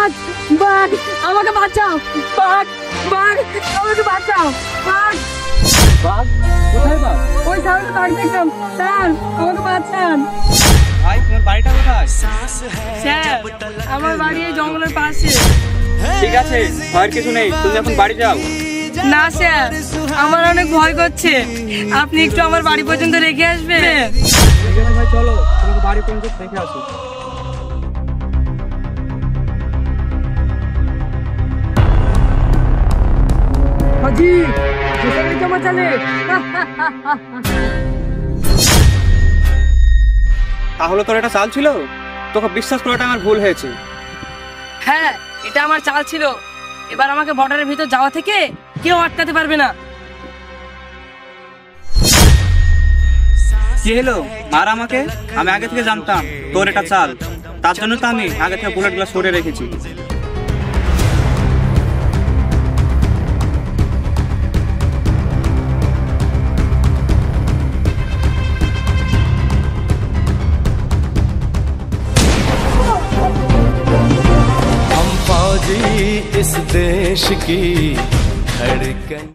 বাঘ বাঘ আমাকে বাঁচাও, বাঘ বাঘ আমাকে বাঁচাও, বাঘ বাঘ কোথায় বাঘ? ওই সামনে বাঘ দেখলাম স্যার, আমাকে বাঁচান। ভাই তোমার বাড়িটা কোথায়? স্যার আমার বাড়ি এই জঙ্গলের পাশে। ঠিক আছে, ভয়ের কিছু নেই, তুমি এখন বাড়ি যাও। না স্যার, আমার অনেক ভয় করছে, আপনি একটু আমার বাড়ি পর্যন্ত রেখে আসবেন। ঠিক আছে ভাই, চলো তোমাকে বাড়ি পর্যন্ত দেখে আসি। হাজি যেখানে জমা চলে। তাহলে তোর এটা চাল ছিল? তোকে বিশ্বাস করাটা আমার ভুল হয়েছে। হ্যাঁ, এটা আমার চাল ছিল। এবার আমাকে বর্ডারের ভিতর যাওয়া থেকে কেউ আটকাতে পারবে না। কি হলো? মার আমাকে, আমি আগে থেকে জানতাম তোর এটা চাল, তার জন্য তো আমি আগে থেকে বুলেটগুলো সরিয়ে রেখেছি। हम फौजी इस देश की धड़कन।